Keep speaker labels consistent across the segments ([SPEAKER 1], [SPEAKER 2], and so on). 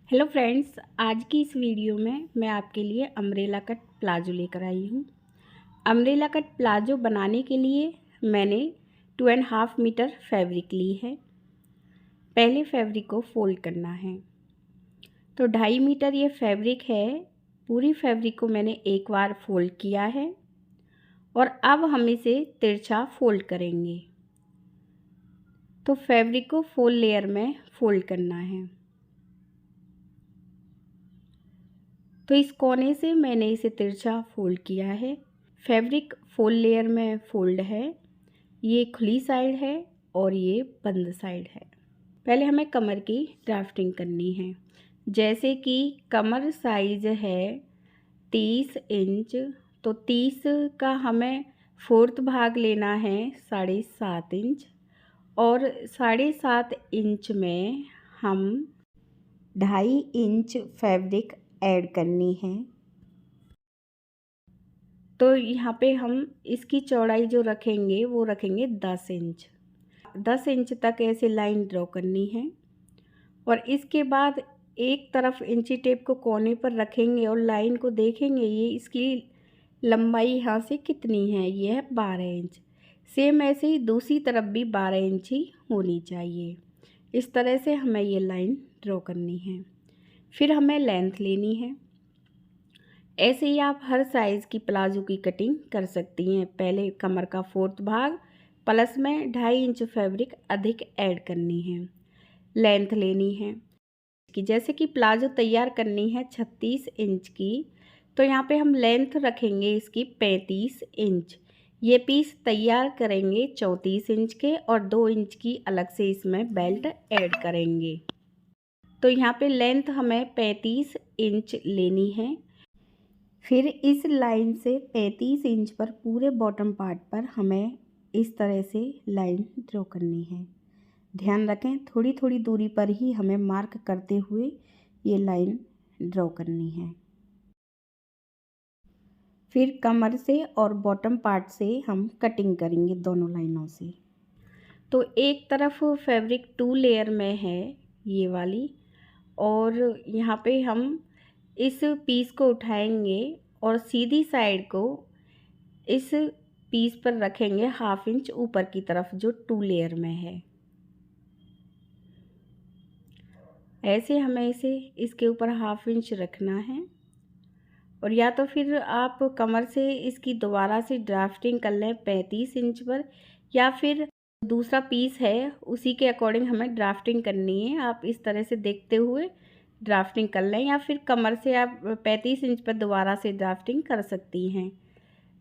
[SPEAKER 1] Hello friends, आज की इस वीडियो में मैं आपके लिए अम्ब्रेला कट प्लाजो लेकर आई हूँ। अम्ब्रेला कट प्लाजो बनाने के लिए मैंने 2.5 मीटर फैब्रिक ली है। पहले फैब्रिक को फोल्ड करना है। तो 2.5 मीटर ये फैब्रिक है। पूरी फैब्रिक को मैंने एक बार फोल्ड किया है और अब हम इसे तिरछा फोल्ड करेंगे। तो फैब्रिक को 4 लेयर में फोल्ड करना है। तो इस कोने से मैंने इसे तिरछा फोल्ड किया है। फैब्रिक 4 लेयर में फोल्ड है। ये खुली साइड है और ये बंद साइड है। पहले हमें कमर की ड्राफ्टिंग करनी है। जैसे कि कमर साइज है 30 इंच, तो 30 का हमें 4th भाग लेना है 7.5 इंच, और 7.5 इंच में हम 2.5 इंच फैब्रिक ऐड करनी है। तो यहाँ पे हम इसकी चौड़ाई जो रखेंगे वो रखेंगे 10 इंच। 10 इंच तक ऐसे लाइन ड्रॉ करनी है और इसके बाद एक तरफ इंची टेप को कोने पर रखेंगे और लाइन को देखेंगे ये इसकी लंबाई यहाँ से कितनी है। ये है 12 इंच। सेम ऐसे ही दूसरी तरफ भी 12 इंच ही होनी चाहिए। इस तरह से हमें ये लाइन ड्रॉ करनी है। फिर हमें लेंथ लेनी है। ऐसे ही आप हर साइज़ की प्लाजो की कटिंग कर सकती हैं। पहले कमर का 4th भाग प्लस में 2.5 इंच फैब्रिक अधिक ऐड करनी है। लेंथ लेनी है कि जैसे कि प्लाजो तैयार करनी है 36 इंच की, तो यहाँ पे हम लेंथ रखेंगे इसकी 35 इंच। ये पीस तैयार करेंगे 34 इंच के और 2 इंच की अलग से इसमें बेल्ट ऐड करेंगे। तो यहाँ पे लेंथ हमें 35 इंच लेनी है। फिर इस लाइन से 35 इंच पर पूरे बॉटम पार्ट पर हमें इस तरह से लाइन ड्रॉ करनी है। ध्यान रखें थोड़ी थोड़ी दूरी पर ही हमें मार्क करते हुए ये लाइन ड्रॉ करनी है। फिर कमर से और बॉटम पार्ट से हम कटिंग करेंगे दोनों लाइनों से। तो एक तरफ फैब्रिक 2 लेयर में है ये वाली, और यहाँ पे हम इस पीस को उठाएंगे और सीधी साइड को इस पीस पर रखेंगे 1/2 इंच ऊपर की तरफ जो 2 लेयर में है। ऐसे हमें इसे इसके ऊपर 1/2 इंच रखना है और या तो फिर आप कमर से इसकी दोबारा से ड्राफ्टिंग कर लें 35 इंच पर, या फिर दूसरा पीस है उसी के अकॉर्डिंग हमें ड्राफ्टिंग करनी है। आप इस तरह से देखते हुए ड्राफ्टिंग कर लें, या फिर कमर से आप 35 इंच पर दोबारा से ड्राफ्टिंग कर सकती हैं।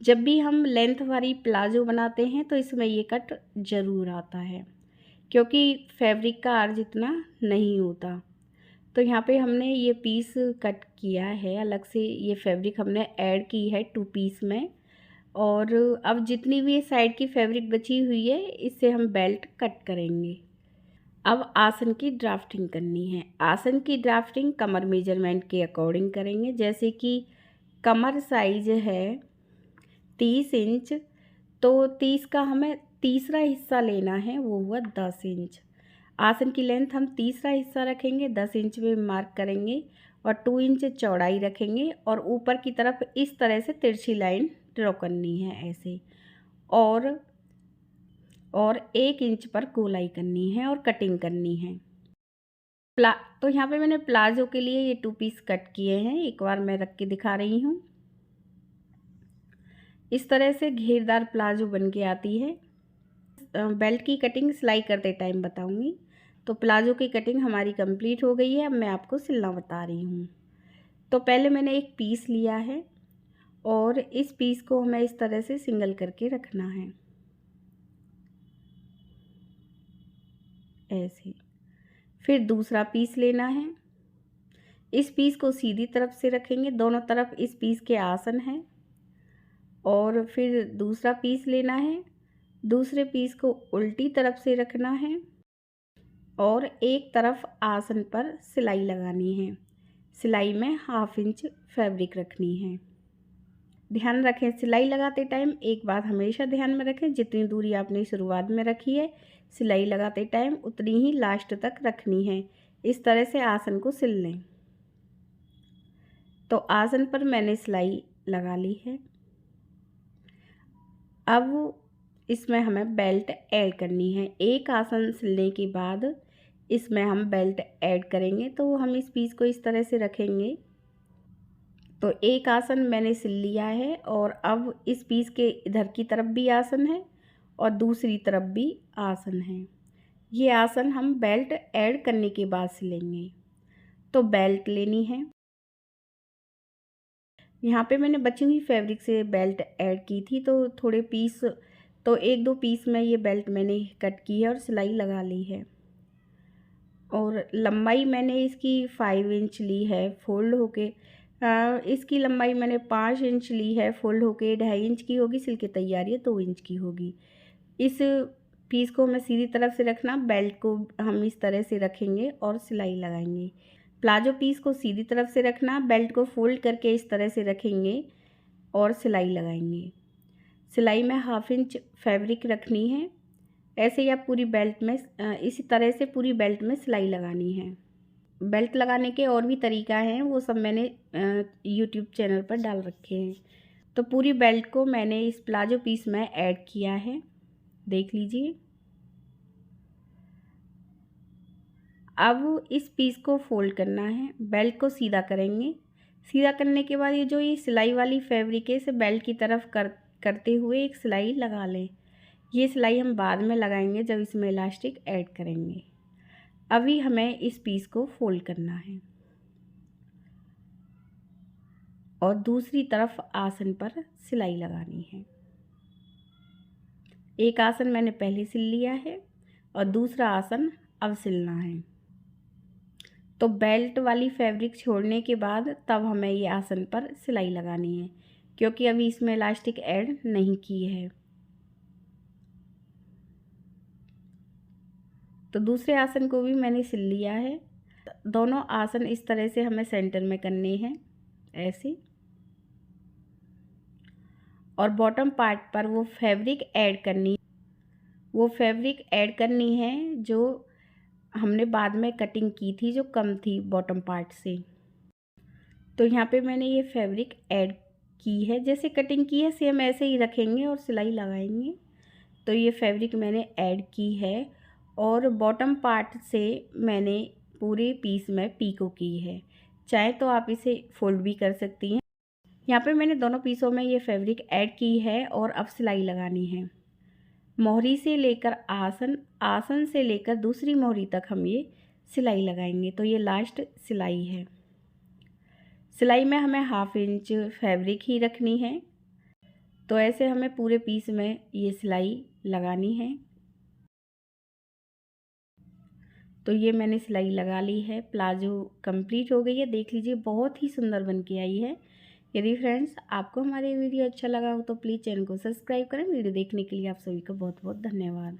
[SPEAKER 1] जब भी हम लेंथ वाली प्लाजो बनाते हैं तो इसमें ये कट ज़रूर आता है, क्योंकि फैब्रिक का अर्ज इतना नहीं होता। तो यहाँ पे हमने ये पीस कट किया है अलग से, ये फैब्रिक हमने ऐड की है 2 पीस में, और अब जितनी भी साइड की फैब्रिक बची हुई है इससे हम बेल्ट कट करेंगे। अब आसन की ड्राफ्टिंग करनी है। आसन की ड्राफ्टिंग कमर मेजरमेंट के अकॉर्डिंग करेंगे। जैसे कि कमर साइज है 30 इंच, तो 30 का हमें तीसरा हिस्सा लेना है, वो हुआ 10 इंच। आसन की लेंथ हम तीसरा हिस्सा रखेंगे, 10 इंच में मार्क करेंगे और 2 इंच चौड़ाई रखेंगे और ऊपर की तरफ इस तरह से तिरछी लाइन ड्रॉ करनी है ऐसे, और 1 इंच पर गोलाई करनी है और कटिंग करनी है। तो यहाँ पे मैंने प्लाजो के लिए ये 2 पीस कट किए हैं। एक बार मैं रख के दिखा रही हूँ। इस तरह से घेरदार प्लाजो बन के आती है। बेल्ट की कटिंग सिलाई करते टाइम बताऊंगी। तो प्लाजो की कटिंग हमारी कंप्लीट हो गई है। अब मैं आपको सिलना बता रही हूँ। तो पहले मैंने एक पीस लिया है और इस पीस को हमें इस तरह से सिंगल करके रखना है ऐसे। फिर दूसरा पीस लेना है। इस पीस को सीधी तरफ से रखेंगे, दोनों तरफ इस पीस के आसन है। और फिर दूसरा पीस लेना है, दूसरे पीस को उल्टी तरफ से रखना है और एक तरफ आसन पर सिलाई लगानी है। सिलाई में 1/2 इंच फैब्रिक रखनी है। ध्यान रखें सिलाई लगाते टाइम एक बात हमेशा ध्यान में रखें, जितनी दूरी आपने शुरुआत में रखी है सिलाई लगाते टाइम उतनी ही लास्ट तक रखनी है। इस तरह से आसन को सिल लें। तो आसन पर मैंने सिलाई लगा ली है। अब इसमें हमें बेल्ट ऐड करनी है। एक आसन सिलने के बाद इसमें हम बेल्ट ऐड करेंगे। तो हम इस पीस को इस तरह से रखेंगे। तो एक आसन मैंने सिल लिया है और अब इस पीस के इधर की तरफ भी आसन है और दूसरी तरफ भी आसन है। ये आसन हम बेल्ट ऐड करने के बाद सिलेंगे। तो बेल्ट लेनी है। यहाँ पे मैंने बची हुई फैब्रिक से बेल्ट ऐड की थी, तो थोड़े पीस, तो एक दो पीस में ये बेल्ट मैंने कट की है और सिलाई लगा ली है। और लंबाई मैंने इसकी 5 इंच ली है फोल्ड होके। इसकी लंबाई मैंने 5 इंच ली है फोल्ड होके। 2.5 इंच की होगी, सिल के तैयार ये 2 इंच की होगी। इस पीस को हमें सीधी तरफ से रखना, बेल्ट को हम इस तरह से रखेंगे और सिलाई लगाएंगे। प्लाजो पीस को सीधी तरफ से रखना, बेल्ट को फोल्ड करके इस तरह से रखेंगे और सिलाई लगाएंगे। सिलाई में 1/2 इंच फैब्रिक रखनी है। ऐसे ही आप पूरी बेल्ट में इसी तरह से पूरी बेल्ट में सिलाई लगानी है। बेल्ट लगाने के और भी तरीका हैं, वो सब मैंने यूट्यूब चैनल पर डाल रखे हैं। तो पूरी बेल्ट को मैंने इस प्लाजो पीस में ऐड किया है, देख लीजिए। अब इस पीस को फोल्ड करना है, बेल्ट को सीधा करेंगे। सीधा करने के बाद ये जो ये सिलाई वाली फैब्रिक है, इसे बेल्ट की तरफ करते हुए एक सिलाई लगा लें। ये सिलाई हम बाद में लगाएंगे जब इसमें इलास्टिक ऐड करेंगे। अभी हमें इस पीस को फोल्ड करना है और दूसरी तरफ आसन पर सिलाई लगानी है। एक आसन मैंने पहले सिल लिया है और दूसरा आसन अब सिलना है। तो बेल्ट वाली फैब्रिक छोड़ने के बाद तब हमें ये आसन पर सिलाई लगानी है, क्योंकि अभी इसमें इलास्टिक ऐड नहीं की है। तो दूसरे आसन को भी मैंने सिल लिया है। दोनों आसन इस तरह से हमें सेंटर में करने हैं, ऐसे। और बॉटम पार्ट पर वो फैब्रिक ऐड करनी है जो हमने बाद में कटिंग की थी, जो कम थी बॉटम पार्ट से। तो यहाँ पे मैंने ये फैब्रिक ऐड की है, जैसे कटिंग की है सेम ऐसे ही रखेंगे और सिलाई लगाएंगे। तो ये फैब्रिक मैंने ऐड की है और बॉटम पार्ट से मैंने पूरे पीस में पीको की है। चाहे तो आप इसे फोल्ड भी कर सकती हैं। यहाँ पे मैंने दोनों पीसों में ये फैब्रिक ऐड की है और अब सिलाई लगानी है। मोहरी से लेकर आसन, आसन से लेकर दूसरी मोहरी तक हम ये सिलाई लगाएंगे। तो ये लास्ट सिलाई है। सिलाई में हमें 1/2 इंच फैब्रिक ही रखनी है। तो ऐसे हमें पूरे पीस में ये सिलाई लगानी है। तो ये मैंने सिलाई लगा ली है। प्लाजो कंप्लीट हो गई है, देख लीजिए बहुत ही सुंदर बन के आई है। यदि फ्रेंड्स आपको हमारी वीडियो अच्छा लगा हो तो प्लीज़ चैनल को सब्सक्राइब करें। वीडियो देखने के लिए आप सभी का बहुत बहुत धन्यवाद।